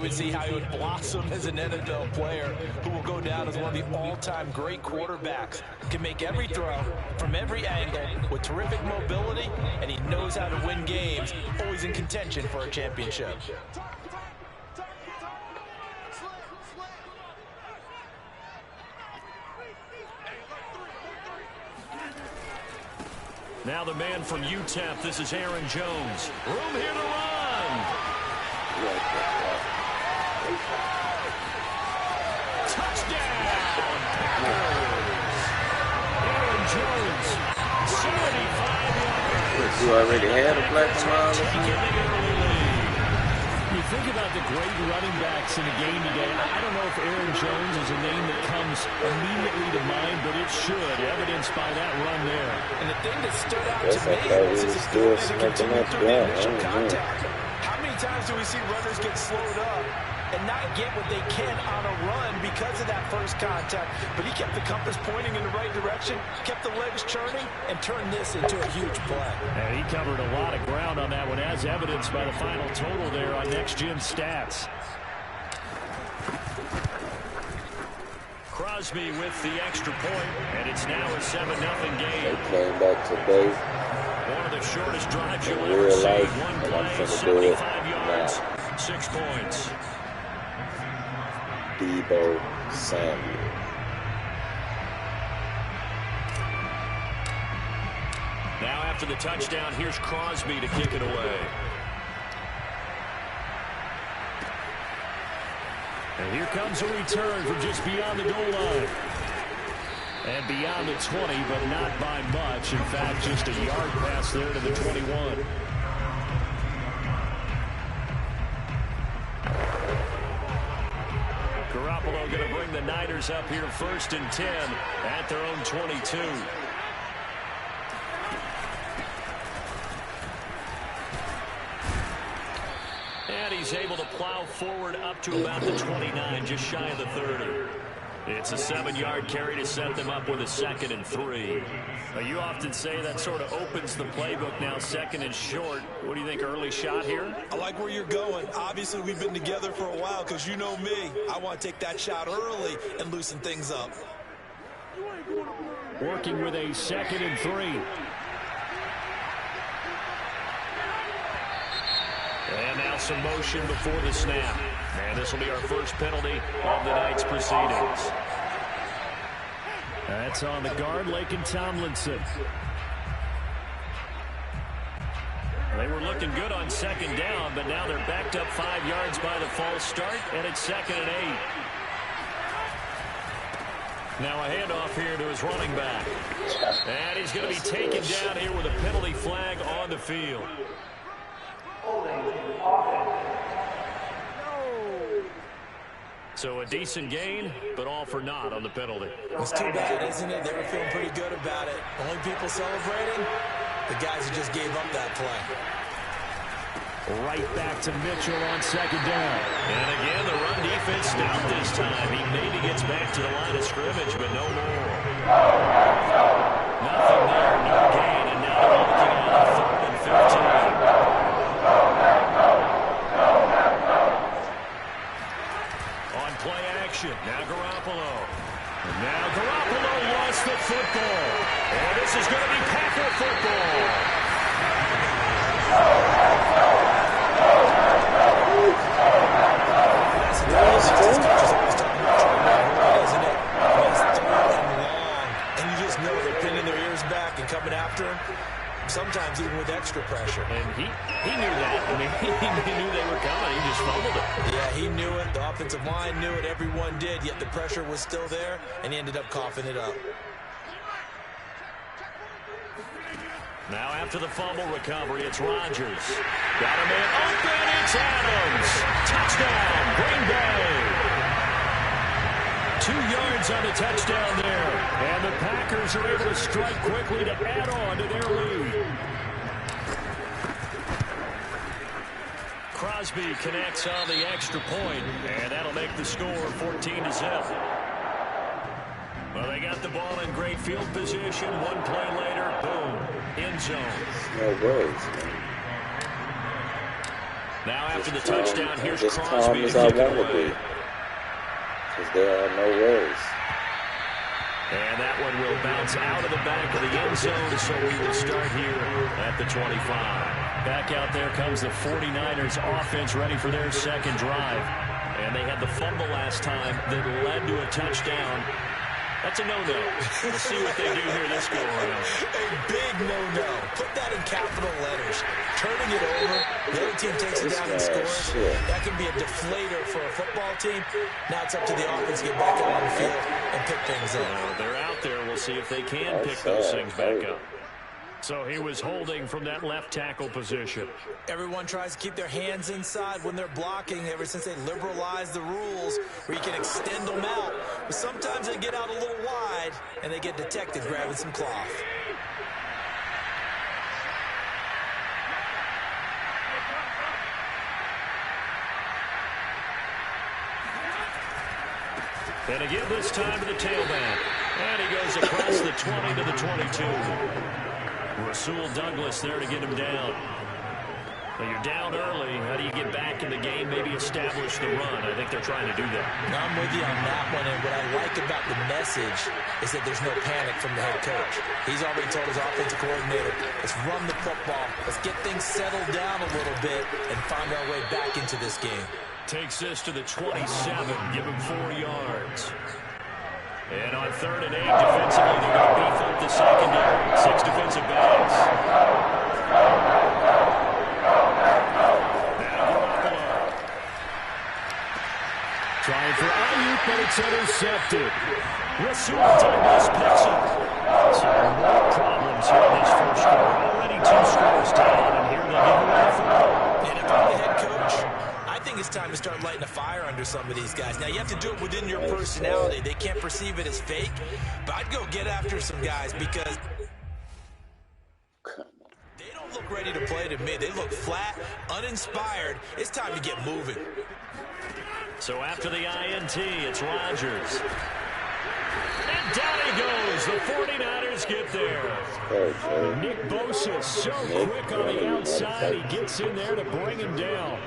would see how he would blossom as an NFL player who will go down as one of the all-time great quarterbacks. Can make every throw from every angle with terrific mobility, and he knows how to win games, always in contention for a championship. Now the man from UTEP, this is Aaron Jones. Room here to run. Touchdown, Packers. Aaron Jones, 75 yards. You already had a black smile. You think about the great running backs in the game today. I don't know if Aaron Jones is a name that comes immediately to mind, but it should, evidenced by that run there. And the thing that stood out to me was his ability to continue through the initial contact. How many times do we see runners get slowed up and not get what they can on a run because of that first contact? But he kept the compass pointing in the right direction, kept the legs churning, and turned this into a huge play. And he covered a lot of ground on that one, as evidenced by the final total there on Next Gen Stats. Crosby with the extra point, and it's now a 7-0 game. They came back today. One of the shortest drives you'll ever see. One play, 75 yards, 6 points. Debo Samuel. Now after the touchdown, here's Crosby to kick it away. And here comes a return from just beyond the goal line. And beyond the 20, but not by much. In fact, just a yard pass there to the 21. Garoppolo going to bring the Niners up here 1st and 10 at their own 22. And he's able to plow forward up to about the 29, just shy of the 30. It's a 7-yard carry to set them up with a 2nd and 3. You often say that sort of opens the playbook now, 2nd and short. What do you think, early shot here? I like where you're going. Obviously, we've been together for a while because you know me. I want to take that shot early and loosen things up. Working with a 2nd and 3. And now some motion before the snap. And this will be our first penalty of the night's proceedings. That's on the guard, Laken Tomlinson. They were looking good on 2nd down, but now they're backed up 5 yards by the false start, and it's 2nd and 8. Now a handoff here to his running back. And he's going to be taken down here with a penalty flag on the field. So a decent gain, but all for naught on the penalty. It's too bad, isn't it? They were feeling pretty good about it. Only people celebrating, the guys who just gave up that play. Right back to Mitchell on 2nd down. And again, the run defense stout this time. He maybe gets back to the line of scrimmage, but no more. Nothing there, no gain, and now they're looking on 3rd and 15. Play action. Now Garoppolo. And now Garoppolo lost the football. And this is going to be Packer football. Isn't it? It's 3rd and long. And you just know they're pinning their ears back and coming after him. Sometimes even with extra pressure. And he knew that. I mean, he knew they were coming. He just fumbled it. Yeah, he knew it. The offensive line knew it. Everyone did. Yet the pressure was still there, and he ended up coughing it up. Now after the fumble recovery, it's Rodgers. Got a man open. It's Adams. Touchdown, Green Bay. 2 yards on the touchdown there. And the Packers are able to strike quickly to add on to their lead. Crosby connects on the extra point, and that'll make the score 14-0. Well, they got the ball in great field position. 1 play later, boom, end zone. No worries, man. Now after the touchdown, here's just Crosby calm as to I kick it want to away. be. Because there are no worries. And that one will bounce out of the back of the end zone, so we will start here at the 25. Back out there comes the 49ers offense ready for their second drive. And they had the fumble last time that led to a touchdown. That's a no-no. We'll see what they do here this go around. A big no-no. Put that in capital letters. Turning it over, the other team takes it down and scores. That can be a deflator for a football team. Now it's up to the offense to get back out on the field and pick things up. They're out there. We'll see if they can pick those things back up. So he was holding from that left tackle position. Everyone tries to keep their hands inside when they're blocking ever since they liberalized the rules where you can extend them out. But sometimes they get out a little wide and they get detected grabbing some cloth. And again this time to the tailback. And he goes across the 20 to the 22. Rasul Douglas there to get him down. Well, you're down early. How do you get back in the game, maybe establish the run? I think they're trying to do that. Now, I'm with you on that one, and what I like about the message is that there's no panic from the head coach. He's already told his offensive coordinator, let's run the football, let's get things settled down a little bit and find our way back into this game. Takes this to the 27, give him 4 yards. And on 3rd and 8, defensively, they're going to beef up the secondary. 6 defensive backs. Now Garoppolo. Trying for Ayuk, but it's intercepted. Rasul Douglas picks it. So more problems here in this first quarter. Already 2 scores down, and here they'll give away the football. And if I'm the head coach, I think it's time to start lighting a fire under some of these guys. Now, you have to do it within your personality. They can't perceive it as fake, but I'd go get after some guys because they don't look ready to play to me. They look flat, uninspired. It's time to get moving. So after the INT, it's Rodgers. And down he goes. The 49ers get there. Nick Bosa so quick on the outside. He gets in there to bring him down.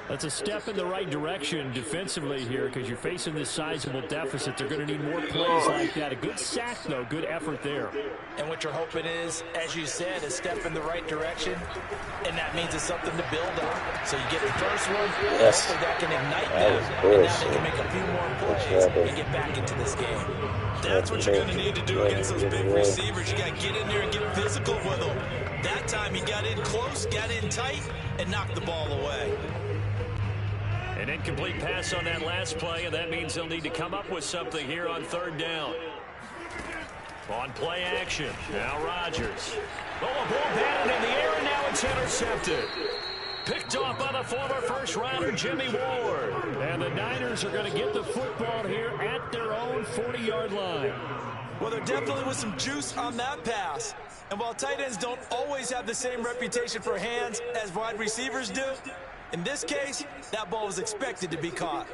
That's a step in the right direction defensively here because you're facing this sizable deficit. They're going to need more plays like that. A good sack, though. Good effort there. And what you're hoping is, as you said, a step in the right direction, and that means it's something to build on. So you get the first one, yes. hopefully that can ignite them, and now they can make a few more plays and get back into this game. That's what you're going to need to do against those big receivers. You got to get in there and get physical with them. That time he got in close, got in tight, and knocked the ball away. An incomplete pass on that last play, and that means they'll need to come up with something here on 3rd down. On play action, now Rodgers. Oh, a ball batted in the air, and now it's intercepted. Picked off by the former first-rounder Jimmy Ward. And the Niners are going to get the football here at their own 40-yard line. Well, there definitely was some juice on that pass. And while tight ends don't always have the same reputation for hands as wide receivers do, in this case, that ball was expected to be caught.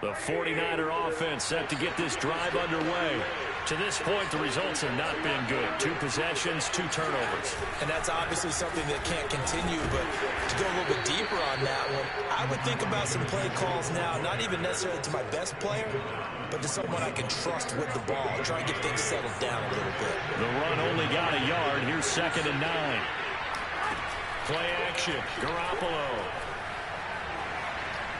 The 49er offense set to get this drive underway. To this point, the results have not been good. 2 possessions, 2 turnovers. And that's obviously something that can't continue, but to go a little bit deeper on that one, I would think about some play calls now, not even necessarily to my best player, but to someone I can trust with the ball. Try and get things settled down a little bit. The run only got a yard. Here's 2nd and 9. Play action, Garoppolo.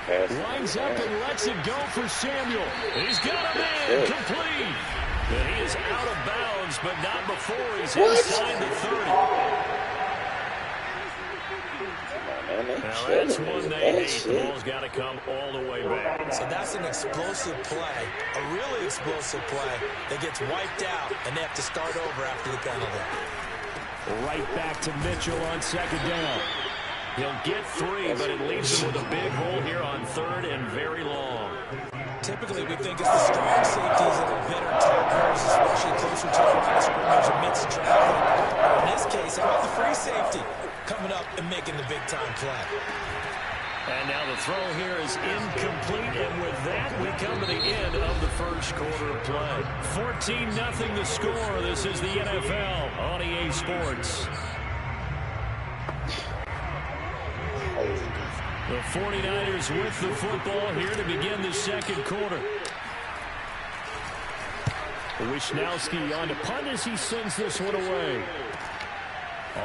Lines up and lets it go for Samuel. He's got a man, complete. And he is out of bounds, but not before he's inside the 30. Now that's one they need. The ball's got to come all the way back. So that's an explosive play, a really explosive play that gets wiped out, and they have to start over after the penalty. Right back to Mitchell on 2nd down. He'll get 3, but it leaves him with a big hole here on 3rd and very long. Typically, we think it's the strong safeties that are better tacklers, especially closer to the line of scrimmage amidst traffic. But in this case, how about the free safety coming up and making the big-time play? And now the throw here is incomplete, and with that, we come to the end of the first quarter of play. 14-0 the score. This is the NFL on EA Sports. The 49ers with the football here to begin the second quarter. Wisnowski on to punt as he sends this one away.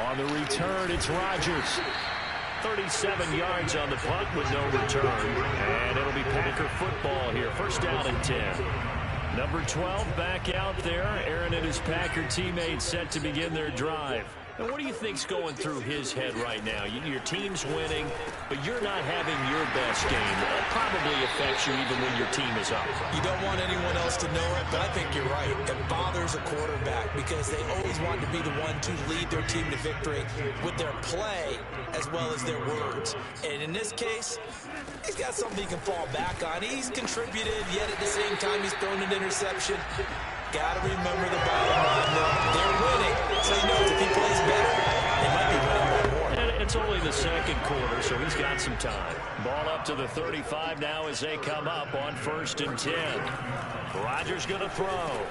On the return, it's Rodgers. 37 yards on the punt with no return. And it'll be Packer football here. First down and 10. Number 12 back out there. Aaron and his Packer teammates set to begin their drive. And what do you think's going through his head right now? Your team's winning, but you're not having your best game. That probably affects you even when your team is up. You don't want anyone else to know it, but I think you're right. It bothers a quarterback because they always want to be the one to lead their team to victory with their play as well as their words. And in this case, he's got something he can fall back on. He's contributed, yet at the same time he's thrown an interception. Got to remember the bottom line, though. They're winning. So he knows if he plays better, they might be winning more. And it's only the second quarter, so he's got some time. Ball up to the 35 now as they come up on 1st and 10. Rodgers going to throw.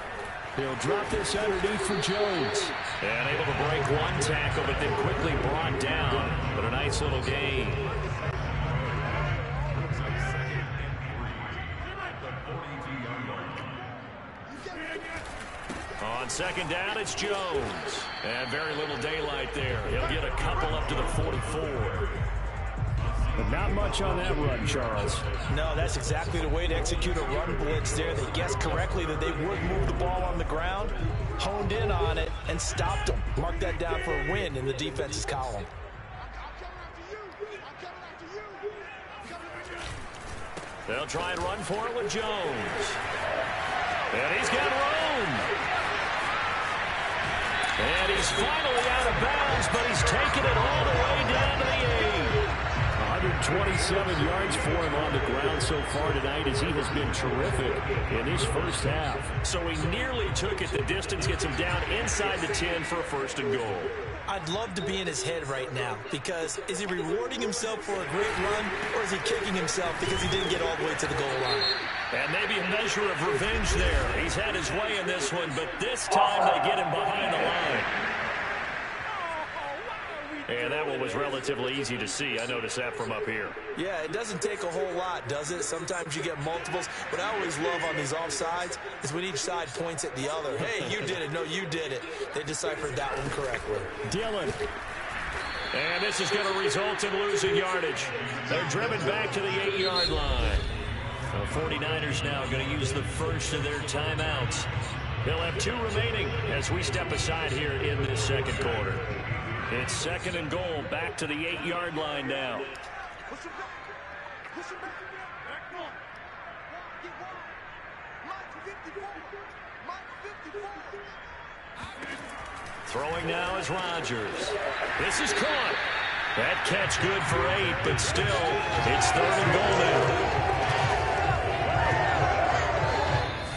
He'll drop this underneath for Jones. And able to break one tackle, but then quickly brought down. But a nice little gain. On second down, it's Jones. And very little daylight there. He'll get a couple up to the 44. But not much on that run, Charles. No, that's exactly the way to execute a run blitz there. They guessed correctly that they would move the ball on the ground, honed in on it, and stopped them. Mark that down for a win in the defense's column. They'll try and run for it with Jones. And he's got room. And he's finally out of bounds, but he's taken it all the way down to the 8. 127 yards for him on the ground so far tonight as he has been terrific in his first half. So he nearly took it the distance, gets him down inside the 10 for a 1st and goal. I'd love to be in his head right now because is he rewarding himself for a great run or is he kicking himself because he didn't get all the way to the goal line? And maybe a measure of revenge there. He's had his way in this one, but this time they get him behind the line. And that one was relatively easy to see. I noticed that from up here. Yeah, it doesn't take a whole lot, does it? Sometimes you get multiples. What I always love on these offsides is when each side points at the other. Hey, you did it. No, you did it. They deciphered that one correctly. Dillon. And this is going to result in losing yardage. They're driven back to the 8-yard line. The 49ers now going to use the first of their timeouts. They'll have 2 remaining as we step aside here in this second quarter. It's 2nd and goal, back to the 8-yard line now. Throwing now is Rodgers. This is caught. That catch good for 8, but still, it's 3rd and goal now.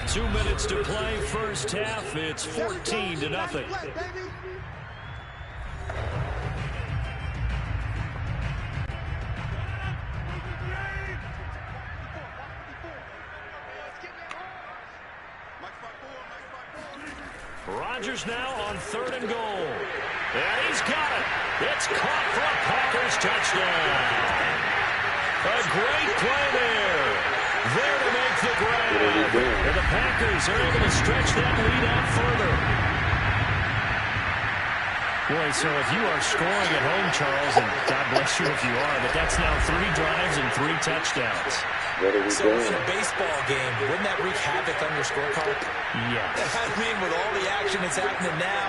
2 minutes to play, first half. It's 14-0. Rodgers now on 3rd and goal. And he's got it. It's caught for a Packers touchdown. A great play there. There to make the grab. And the Packers are able to stretch that lead out further. Boy, so if you are scoring at home, Charles, and God bless you if you are, but that's now 3 drives and 3 touchdowns. So in a baseball game, wouldn't that wreak havoc on your scorecard? Yes. I mean, with all the action that's happening now,